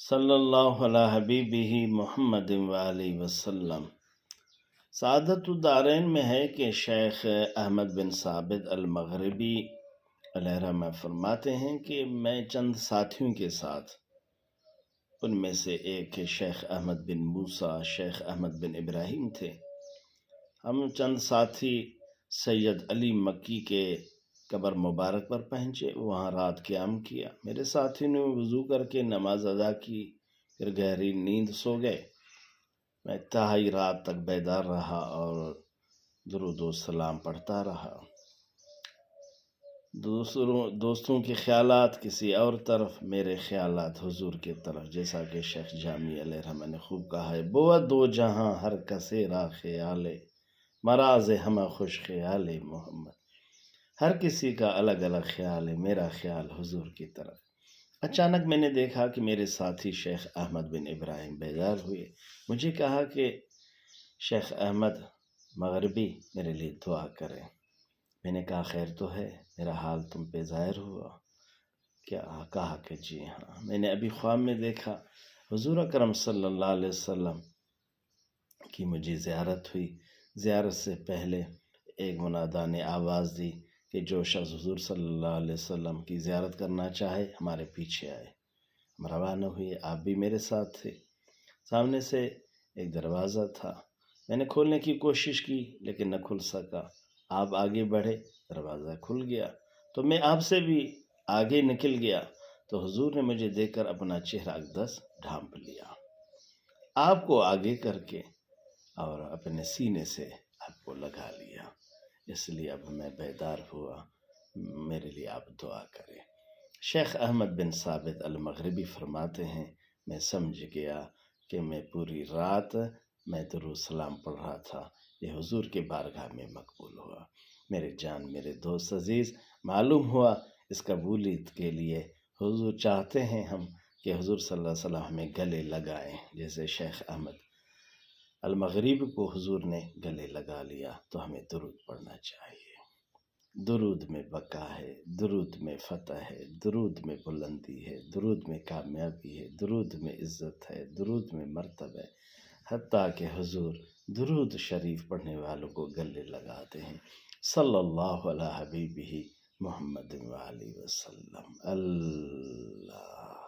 صلی اللہ علی حبیبہ محمد وآلہ وسلم۔ سعادت الدارین میں ہے کہ شیخ احمد بن ثابت المغربی علیہ رحمہ فرماتے ہیں کہ میں چند ساتھیوں کے ساتھ، ان میں سے ایک شیخ احمد بن موسیٰ، شیخ احمد بن ابراہیم تھے، ہم چند ساتھی سید علی مکی کے قبر مبارک پر پہنچے، وہاں رات قیام کیا۔ میرے ساتھی نے وضو کر کے نماز ادا کی، پھر گہری نیند سو گئے۔ میں تہائی رات تک بیدار رہا اور درود و سلام پڑھتا رہا۔ دوستوں کے خیالات کسی اور طرف، میرے خیالات حضور کی طرف، جیسا کہ شیخ جامی علیہ رحمہ نے خوب کہا ہے: بود دو جہاں ہر کسے را خیال، مراز ہمہ خوش خیال محمد۔ ہر کسی کا الگ الگ خیال ہے، میرا خیال حضور کی طرف۔ اچانک میں نے دیکھا کہ میرے ساتھی شیخ احمد بن ابراہیم بیدار ہوئے۔ مجھے کہا کہ شیخ احمد مغربی میرے لیے دعا کریں۔ میں نے کہا خیر تو ہے، میرا حال تم پہ ظاہر ہوا کیا؟ کہا کہ جی ہاں، میں نے ابھی خواب میں دیکھا حضور اکرم صلی اللہ علیہ وسلم کی مجھے زیارت ہوئی۔ زیارت سے پہلے ایک منادی نے آواز دی کہ جو شخص حضور صلی اللہ علیہ وسلم کی زیارت کرنا چاہے ہمارے پیچھے آئے۔ ہم روانہ ہوئے، آپ بھی میرے ساتھ تھے۔ سامنے سے ایک دروازہ تھا، میں نے کھولنے کی کوشش کی لیکن نہ کھل سکا۔ آپ آگے بڑھے، دروازہ کھل گیا تو میں آپ سے بھی آگے نکل گیا تو حضور نے مجھے دیکھ کر اپنا چہرہ اقدس ڈھانپ لیا، آپ کو آگے کر کے اور اپنے سینے سے آپ کو لگا لیا۔ اس لیے اب میں بیدار ہوا، میرے لیے آپ دعا کریں۔ شیخ احمد بن ثابت المغربی فرماتے ہیں میں سمجھ گیا کہ میں پوری رات میں درود سلام پڑھ رہا تھا، یہ حضور کے بارگاہ میں مقبول ہوا۔ میرے جان، میرے دوست عزیز، معلوم ہوا اس قبولیت کے لیے حضور چاہتے ہیں ہم کہ حضور صلی اللہ علیہ وسلم ہمیں گلے لگائیں، جیسے شیخ احمد المغربی کو حضور نے گلے لگا لیا، تو ہمیں درود پڑھنا چاہیے۔ درود میں بقا ہے، درود میں فتح ہے، درود میں بلندی ہے، درود میں کامیابی ہے، درود میں عزت ہے، درود میں مرتبہ ہے، حتیٰ کہ حضور درود شریف پڑھنے والوں کو گلے لگاتے ہیں۔ صلی اللہ علی حبیبہ محمد وآلہ وسلم۔ اللہ